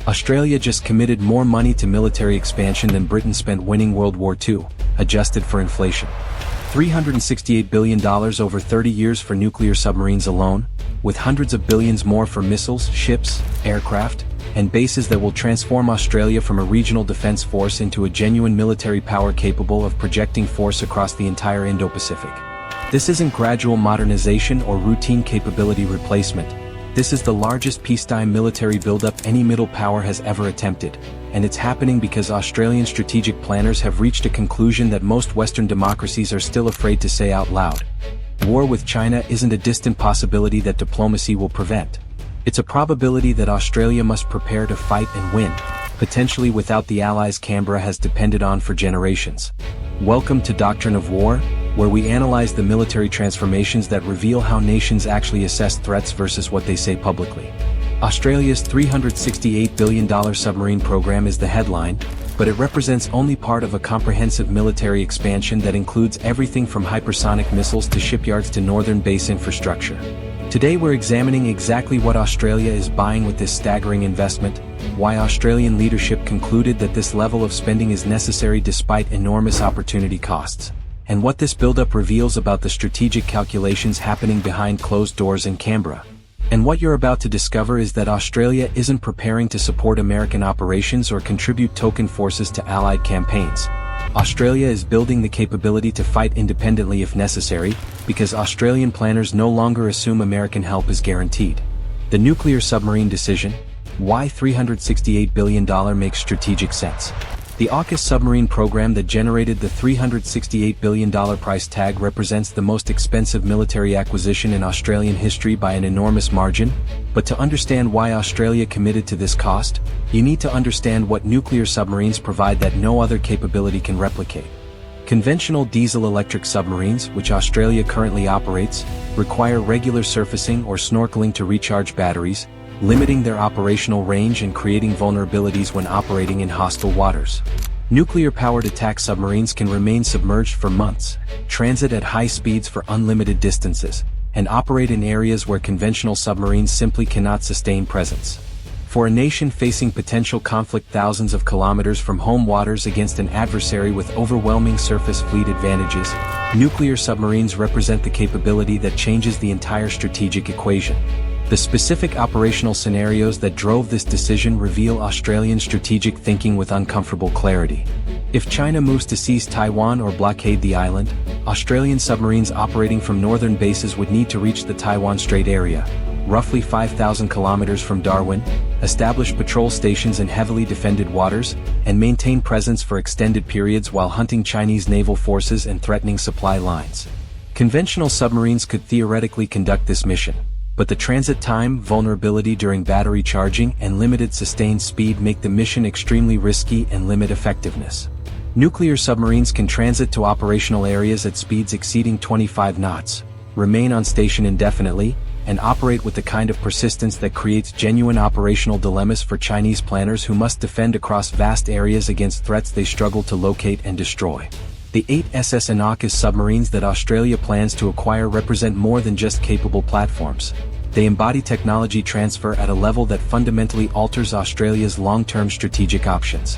Australia just committed more money to military expansion than Britain spent winning World War II, adjusted for inflation. $368 billion over 30 years for nuclear submarines alone, with hundreds of billions more for missiles, ships, aircraft, and bases that will transform Australia from a regional defense force into a genuine military power capable of projecting force across the entire Indo-Pacific. This isn't gradual modernization or routine capability replacement. This is the largest peacetime military buildup any middle power has ever attempted, and it's happening because Australian strategic planners have reached a conclusion that most Western democracies are still afraid to say out loud. War with China isn't a distant possibility that diplomacy will prevent. It's a probability that Australia must prepare to fight and win, potentially without the allies Canberra has depended on for generations. Welcome to Doctrine of War, where we analyze the military transformations that reveal how nations actually assess threats versus what they say publicly. Australia's $368 billion submarine program is the headline, but it represents only part of a comprehensive military expansion that includes everything from hypersonic missiles to shipyards to northern base infrastructure. Today we're examining exactly what Australia is buying with this staggering investment, why Australian leadership concluded that this level of spending is necessary despite enormous opportunity costs, and what this buildup reveals about the strategic calculations happening behind closed doors in Canberra. And what you're about to discover is that Australia isn't preparing to support American operations or contribute token forces to Allied campaigns. Australia is building the capability to fight independently if necessary, because Australian planners no longer assume American help is guaranteed. The nuclear submarine decision, why $368 billion makes strategic sense. The AUKUS submarine program that generated the $368 billion price tag represents the most expensive military acquisition in Australian history by an enormous margin, but to understand why Australia committed to this cost, you need to understand what nuclear submarines provide that no other capability can replicate. Conventional diesel-electric submarines, which Australia currently operates, require regular surfacing or snorkeling to recharge batteries, limiting their operational range and creating vulnerabilities when operating in hostile waters. Nuclear-powered attack submarines can remain submerged for months, transit at high speeds for unlimited distances, and operate in areas where conventional submarines simply cannot sustain presence. For a nation facing potential conflict thousands of kilometers from home waters against an adversary with overwhelming surface fleet advantages, nuclear submarines represent the capability that changes the entire strategic equation. The specific operational scenarios that drove this decision reveal Australian strategic thinking with uncomfortable clarity. If China moves to seize Taiwan or blockade the island, Australian submarines operating from northern bases would need to reach the Taiwan Strait area, roughly 5,000 kilometers from Darwin, establish patrol stations in heavily defended waters, and maintain presence for extended periods while hunting Chinese naval forces and threatening supply lines. Conventional submarines could theoretically conduct this mission, but the transit time, vulnerability during battery charging, and limited sustained speed make the mission extremely risky and limit effectiveness. Nuclear submarines can transit to operational areas at speeds exceeding 25 knots, remain on station indefinitely, and operate with the kind of persistence that creates genuine operational dilemmas for Chinese planners who must defend across vast areas against threats they struggle to locate and destroy. The 8 SSN-AUKUS submarines that Australia plans to acquire represent more than just capable platforms. They embody technology transfer at a level that fundamentally alters Australia's long-term strategic options.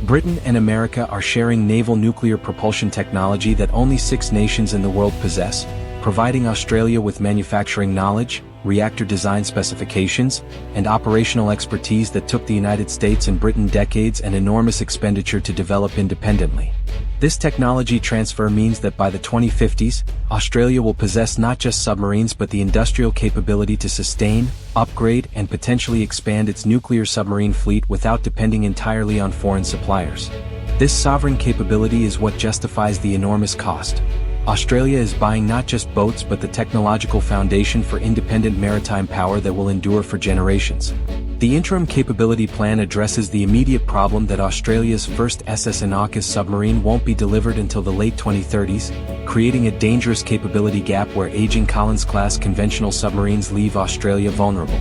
Britain and America are sharing naval nuclear propulsion technology that only 6 nations in the world possess, providing Australia with manufacturing knowledge, reactor design specifications, and operational expertise that took the United States and Britain decades and enormous expenditure to develop independently. This technology transfer means that by the 2050s, Australia will possess not just submarines but the industrial capability to sustain, upgrade, and potentially expand its nuclear submarine fleet without depending entirely on foreign suppliers. This sovereign capability is what justifies the enormous cost. Australia is buying not just boats but the technological foundation for independent maritime power that will endure for generations. The Interim Capability Plan addresses the immediate problem that Australia's first SSN-AUKUS submarine won't be delivered until the late 2030s, creating a dangerous capability gap where aging Collins-class conventional submarines leave Australia vulnerable.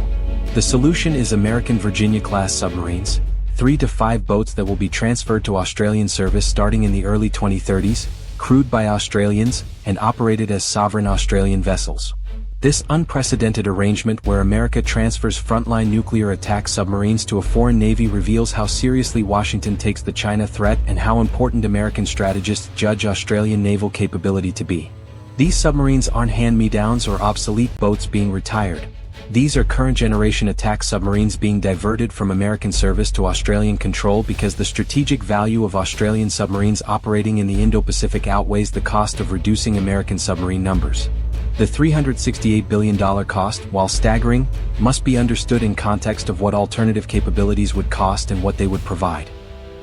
The solution is American Virginia-class submarines, 3 to 5 boats that will be transferred to Australian service starting in the early 2030s, crewed by Australians, and operated as sovereign Australian vessels. This unprecedented arrangement where America transfers frontline nuclear attack submarines to a foreign navy reveals how seriously Washington takes the China threat and how important American strategists judge Australian naval capability to be. These submarines aren't hand-me-downs or obsolete boats being retired. These are current-generation attack submarines being diverted from American service to Australian control because the strategic value of Australian submarines operating in the Indo-Pacific outweighs the cost of reducing American submarine numbers. The $368 billion cost, while staggering, must be understood in context of what alternative capabilities would cost and what they would provide.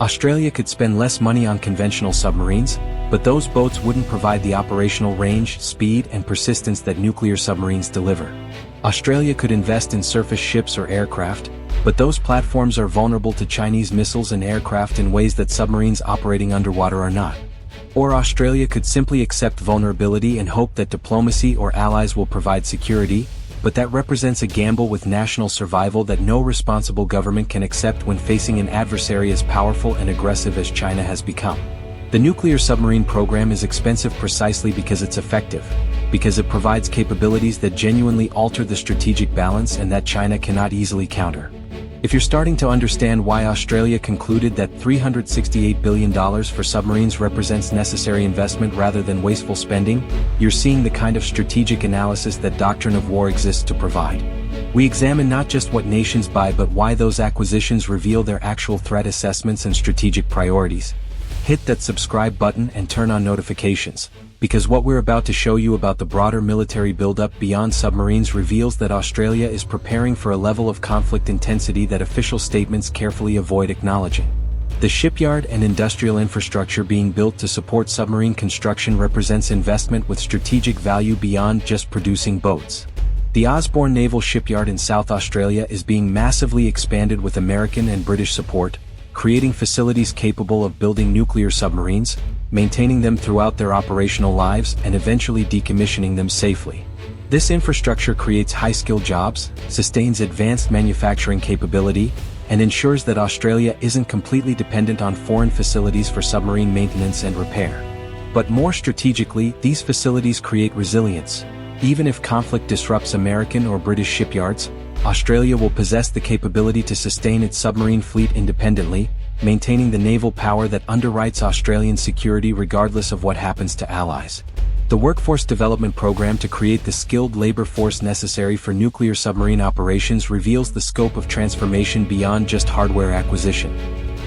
Australia could spend less money on conventional submarines, but those boats wouldn't provide the operational range, speed, and persistence that nuclear submarines deliver. Australia could invest in surface ships or aircraft, but those platforms are vulnerable to Chinese missiles and aircraft in ways that submarines operating underwater are not. Or Australia could simply accept vulnerability and hope that diplomacy or allies will provide security, but that represents a gamble with national survival that no responsible government can accept when facing an adversary as powerful and aggressive as China has become. The nuclear submarine program is expensive precisely because it's effective, because it provides capabilities that genuinely alter the strategic balance and that China cannot easily counter. If you're starting to understand why Australia concluded that $368 billion for submarines represents necessary investment rather than wasteful spending, you're seeing the kind of strategic analysis that Doctrine of War exists to provide. We examine not just what nations buy but why those acquisitions reveal their actual threat assessments and strategic priorities. Hit that subscribe button and turn on notifications, because what we're about to show you about the broader military buildup beyond submarines reveals that Australia is preparing for a level of conflict intensity that official statements carefully avoid acknowledging. The shipyard and industrial infrastructure being built to support submarine construction represents investment with strategic value beyond just producing boats. The Osborne Naval Shipyard in South Australia is being massively expanded with American and British support, creating facilities capable of building nuclear submarines, maintaining them throughout their operational lives and eventually decommissioning them safely. This infrastructure creates high-skilled jobs, sustains advanced manufacturing capability, and ensures that Australia isn't completely dependent on foreign facilities for submarine maintenance and repair. But more strategically, these facilities create resilience. Even if conflict disrupts American or British shipyards, Australia will possess the capability to sustain its submarine fleet independently, maintaining the naval power that underwrites Australian security regardless of what happens to allies. The Workforce Development Program to create the skilled labor force necessary for nuclear submarine operations reveals the scope of transformation beyond just hardware acquisition.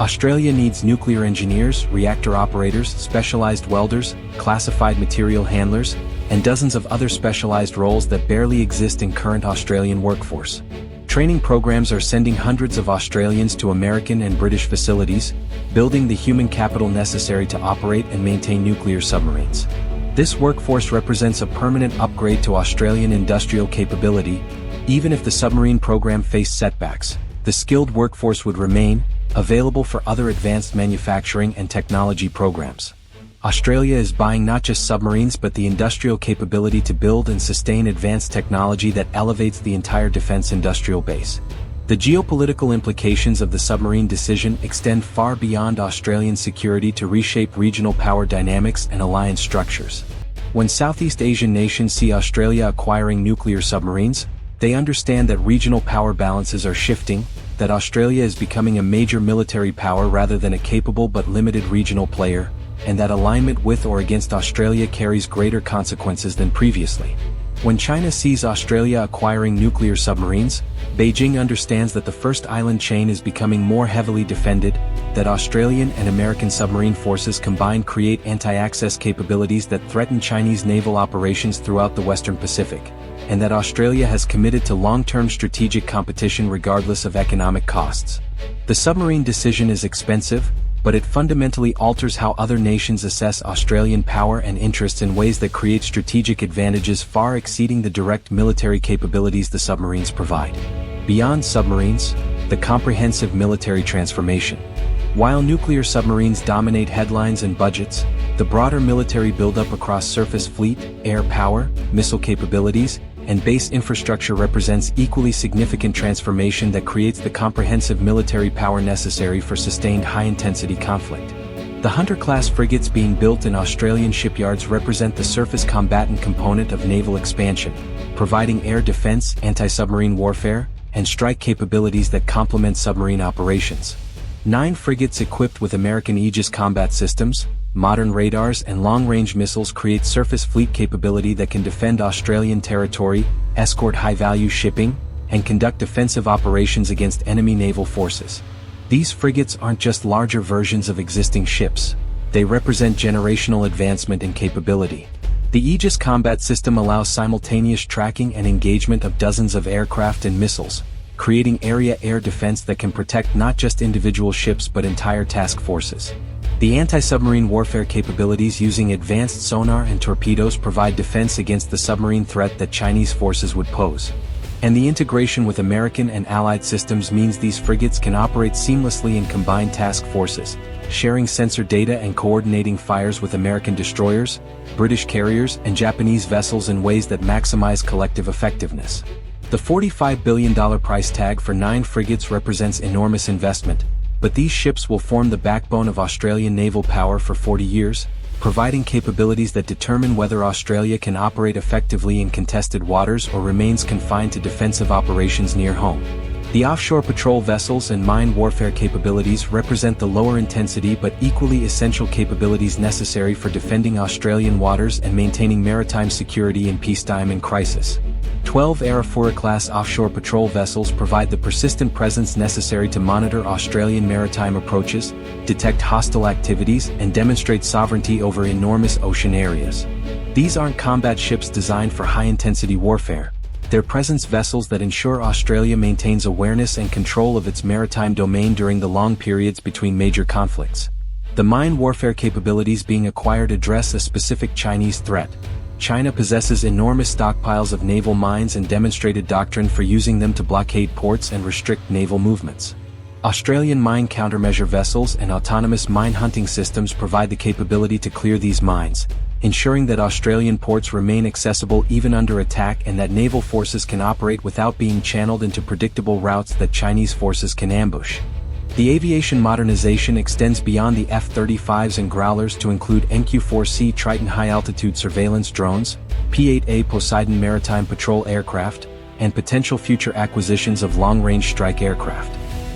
Australia needs nuclear engineers, reactor operators, specialized welders, classified material handlers, and dozens of other specialized roles that barely exist in current Australian workforce. Training programs are sending hundreds of Australians to American and British facilities, building the human capital necessary to operate and maintain nuclear submarines. This workforce represents a permanent upgrade to Australian industrial capability. Even if the submarine program faced setbacks, the skilled workforce would remain available for other advanced manufacturing and technology programs. Australia is buying not just submarines but the industrial capability to build and sustain advanced technology that elevates the entire defense industrial base. The geopolitical implications of the submarine decision extend far beyond Australian security to reshape regional power dynamics and alliance structures. When Southeast Asian nations see Australia acquiring nuclear submarines, they understand that regional power balances are shifting, that Australia is becoming a major military power rather than a capable but limited regional player, and that alignment with or against Australia carries greater consequences than previously. When China sees Australia acquiring nuclear submarines, Beijing understands that the first island chain is becoming more heavily defended, that Australian and American submarine forces combined create anti-access capabilities that threaten Chinese naval operations throughout the Western Pacific, and that Australia has committed to long-term strategic competition regardless of economic costs. The submarine decision is expensive, but it fundamentally alters how other nations assess Australian power and interests in ways that create strategic advantages far exceeding the direct military capabilities the submarines provide. Beyond submarines, the comprehensive military transformation. While nuclear submarines dominate headlines and budgets, the broader military buildup across surface fleet, air power, missile capabilities, and base infrastructure represents equally significant transformation that creates the comprehensive military power necessary for sustained high-intensity conflict. The Hunter-class frigates being built in Australian shipyards represent the surface combatant component of naval expansion, providing air defense, anti-submarine warfare, and strike capabilities that complement submarine operations. 9 frigates equipped with American Aegis combat systems, modern radars and long-range missiles create surface fleet capability that can defend Australian territory, escort high-value shipping, and conduct offensive operations against enemy naval forces. These frigates aren't just larger versions of existing ships. They represent generational advancement in capability. The Aegis combat system allows simultaneous tracking and engagement of dozens of aircraft and missiles, creating area air defense that can protect not just individual ships but entire task forces. The anti-submarine warfare capabilities using advanced sonar and torpedoes provide defense against the submarine threat that Chinese forces would pose. And the integration with American and Allied systems means these frigates can operate seamlessly in combined task forces, sharing sensor data and coordinating fires with American destroyers, British carriers, and Japanese vessels in ways that maximize collective effectiveness. The $45 billion price tag for 9 frigates represents enormous investment, but these ships will form the backbone of Australian naval power for 40 years, providing capabilities that determine whether Australia can operate effectively in contested waters or remains confined to defensive operations near home. The offshore patrol vessels and mine warfare capabilities represent the lower intensity but equally essential capabilities necessary for defending Australian waters and maintaining maritime security in peacetime and crisis. 12 Arafura-class offshore patrol vessels provide the persistent presence necessary to monitor Australian maritime approaches, detect hostile activities, and demonstrate sovereignty over enormous ocean areas. These aren't combat ships designed for high-intensity warfare. They're presence vessels that ensure Australia maintains awareness and control of its maritime domain during the long periods between major conflicts. The mine warfare capabilities being acquired address a specific Chinese threat. China possesses enormous stockpiles of naval mines and demonstrated doctrine for using them to blockade ports and restrict naval movements. Australian mine countermeasure vessels and autonomous mine hunting systems provide the capability to clear these mines, ensuring that Australian ports remain accessible even under attack and that naval forces can operate without being channeled into predictable routes that Chinese forces can ambush. The aviation modernization extends beyond the F-35s and Growlers to include NQ-4C Triton high-altitude surveillance drones, P-8A Poseidon maritime patrol aircraft, and potential future acquisitions of long-range strike aircraft.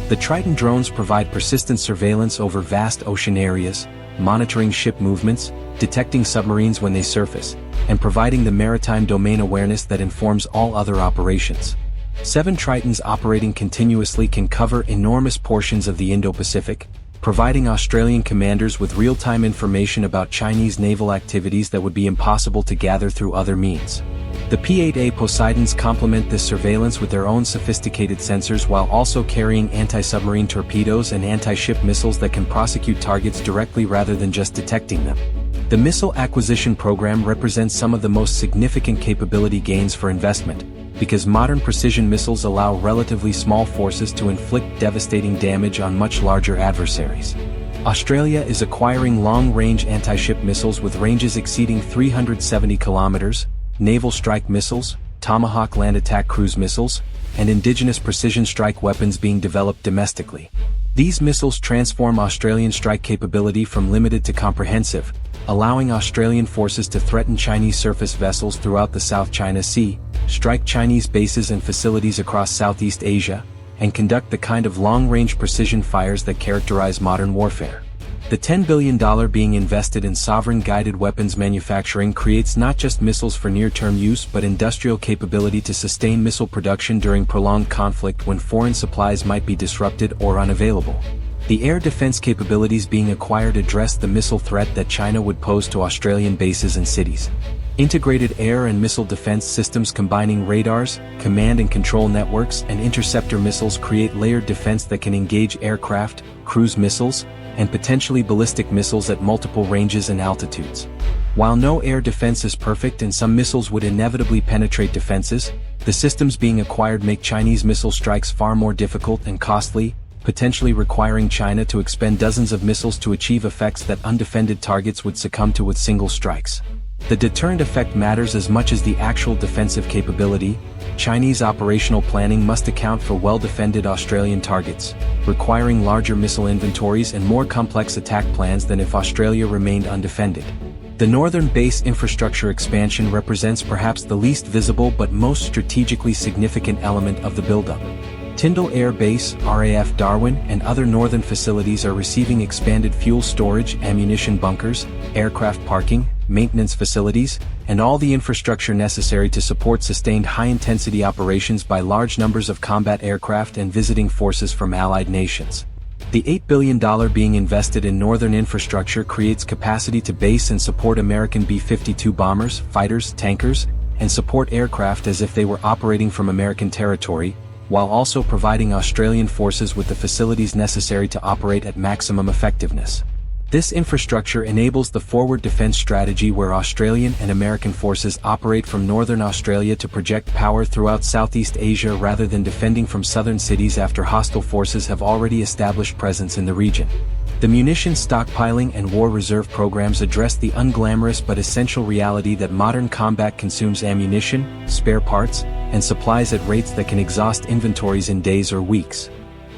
The Triton drones provide persistent surveillance over vast ocean areas, monitoring ship movements, detecting submarines when they surface, and providing the maritime domain awareness that informs all other operations. 7 Tritons operating continuously can cover enormous portions of the Indo-Pacific, providing Australian commanders with real-time information about Chinese naval activities that would be impossible to gather through other means. The P-8A Poseidons complement this surveillance with their own sophisticated sensors while also carrying anti-submarine torpedoes and anti-ship missiles that can prosecute targets directly rather than just detecting them. The missile acquisition program represents some of the most significant capability gains for investment, because modern precision missiles allow relatively small forces to inflict devastating damage on much larger adversaries. Australia is acquiring long-range anti-ship missiles with ranges exceeding 370 kilometers, naval strike missiles, Tomahawk land attack cruise missiles, and indigenous precision strike weapons being developed domestically. These missiles transform Australian strike capability from limited to comprehensive, allowing Australian forces to threaten Chinese surface vessels throughout the South China Sea, strike Chinese bases and facilities across Southeast Asia, and conduct the kind of long-range precision fires that characterize modern warfare. The $10 billion being invested in sovereign-guided weapons manufacturing creates not just missiles for near-term use but industrial capability to sustain missile production during prolonged conflict when foreign supplies might be disrupted or unavailable. The air defense capabilities being acquired address the missile threat that China would pose to Australian bases and cities. Integrated air and missile defense systems combining radars, command and control networks, and interceptor missiles create layered defense that can engage aircraft, cruise missiles, and potentially ballistic missiles at multiple ranges and altitudes. While no air defense is perfect and some missiles would inevitably penetrate defenses, the systems being acquired make Chinese missile strikes far more difficult and costly, potentially requiring China to expend dozens of missiles to achieve effects that undefended targets would succumb to with single strikes. The deterrent effect matters as much as the actual defensive capability. Chinese operational planning must account for well-defended Australian targets, requiring larger missile inventories and more complex attack plans than if Australia remained undefended. The northern base infrastructure expansion represents perhaps the least visible but most strategically significant element of the buildup. Tyndall Air Base, RAF Darwin, and other northern facilities are receiving expanded fuel storage, ammunition bunkers, aircraft parking, maintenance facilities, and all the infrastructure necessary to support sustained high-intensity operations by large numbers of combat aircraft and visiting forces from allied nations. The $8 billion being invested in northern infrastructure creates capacity to base and support American B-52 bombers, fighters, tankers, and support aircraft as if they were operating from American territory, while also providing Australian forces with the facilities necessary to operate at maximum effectiveness. This infrastructure enables the forward defense strategy where Australian and American forces operate from northern Australia to project power throughout Southeast Asia rather than defending from southern cities after hostile forces have already established presence in the region. The munitions stockpiling and war reserve programs address the unglamorous but essential reality that modern combat consumes ammunition, spare parts, and supplies at rates that can exhaust inventories in days or weeks.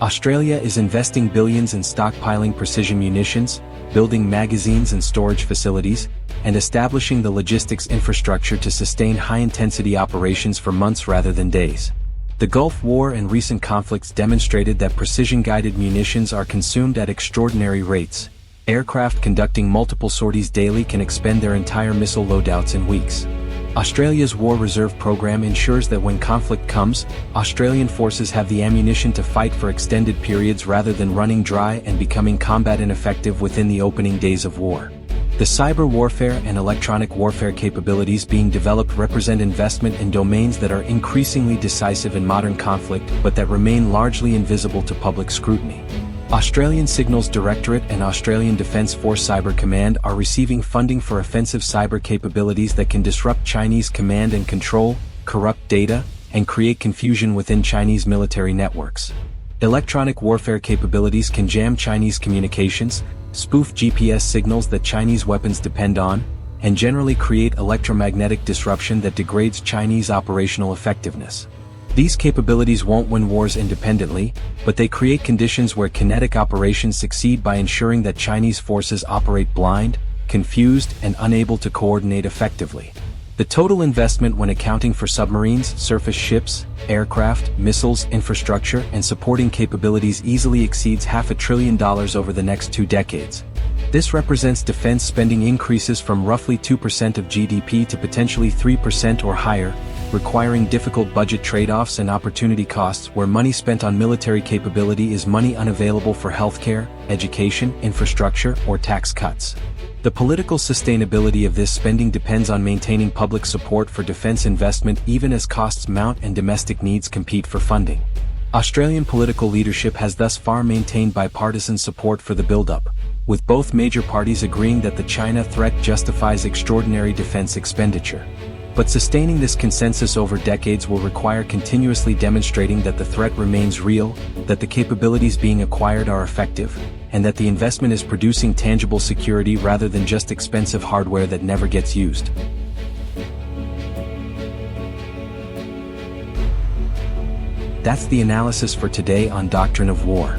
Australia is investing billions in stockpiling precision munitions, building magazines and storage facilities, and establishing the logistics infrastructure to sustain high-intensity operations for months rather than days. The Gulf War and recent conflicts demonstrated that precision-guided munitions are consumed at extraordinary rates. Aircraft conducting multiple sorties daily can expend their entire missile loadouts in weeks. Australia's War Reserve program ensures that when conflict comes, Australian forces have the ammunition to fight for extended periods rather than running dry and becoming combat ineffective within the opening days of war. The cyber warfare and electronic warfare capabilities being developed represent investment in domains that are increasingly decisive in modern conflict but that remain largely invisible to public scrutiny. Australian Signals Directorate and Australian Defence Force Cyber Command are receiving funding for offensive cyber capabilities that can disrupt Chinese command and control, corrupt data, and create confusion within Chinese military networks. Electronic warfare capabilities can jam Chinese communications, spoof GPS signals that Chinese weapons depend on, and generally create electromagnetic disruption that degrades Chinese operational effectiveness. These capabilities won't win wars independently, but they create conditions where kinetic operations succeed by ensuring that Chinese forces operate blind, confused, and unable to coordinate effectively. The total investment when accounting for submarines, surface ships, aircraft, missiles, infrastructure, and supporting capabilities easily exceeds $500 billion over the next 2 decades. This represents defense spending increases from roughly 2% of GDP to potentially 3% or higher, requiring difficult budget trade-offs and opportunity costs where money spent on military capability is money unavailable for healthcare, education, infrastructure, or tax cuts. The political sustainability of this spending depends on maintaining public support for defense investment even as costs mount and domestic needs compete for funding. Australian political leadership has thus far maintained bipartisan support for the buildup, with both major parties agreeing that the China threat justifies extraordinary defense expenditure. But sustaining this consensus over decades will require continuously demonstrating that the threat remains real, that the capabilities being acquired are effective, and that the investment is producing tangible security rather than just expensive hardware that never gets used. That's the analysis for today on Doctrine of War.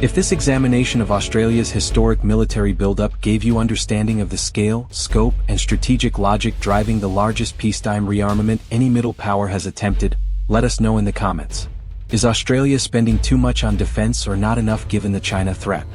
If this examination of Australia's historic military buildup gave you understanding of the scale, scope, and strategic logic driving the largest peacetime rearmament any middle power has attempted, let us know in the comments. Is Australia spending too much on defense or not enough given the China threat?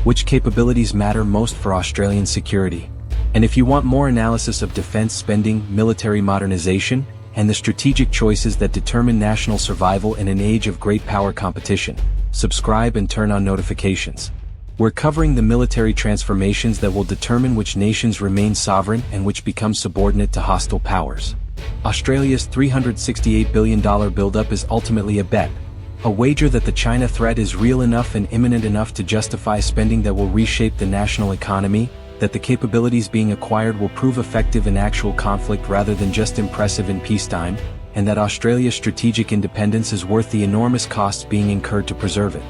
Which capabilities matter most for Australian security? And if you want more analysis of defense spending, military modernization, and the strategic choices that determine national survival in an age of great power competition, subscribe and turn on notifications. We're covering the military transformations that will determine which nations remain sovereign and which become subordinate to hostile powers. Australia's $368 billion buildup is ultimately a bet, a wager that the China threat is real enough and imminent enough to justify spending that will reshape the national economy, that the capabilities being acquired will prove effective in actual conflict rather than just impressive in peacetime, and that Australia's strategic independence is worth the enormous costs being incurred to preserve it.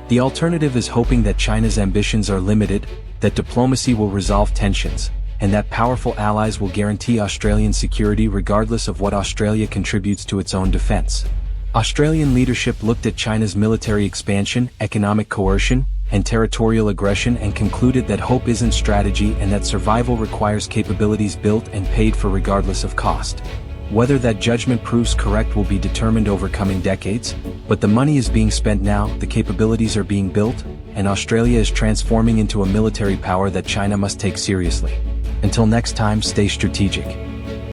The alternative is hoping that China's ambitions are limited, that diplomacy will resolve tensions, and that powerful allies will guarantee Australian security regardless of what Australia contributes to its own defense. Australian leadership looked at China's military expansion, economic coercion, and territorial aggression, and concluded that hope isn't strategy and that survival requires capabilities built and paid for regardless of cost. Whether that judgment proves correct will be determined over coming decades, but the money is being spent now, the capabilities are being built, and Australia is transforming into a military power that China must take seriously. Until next time, stay strategic.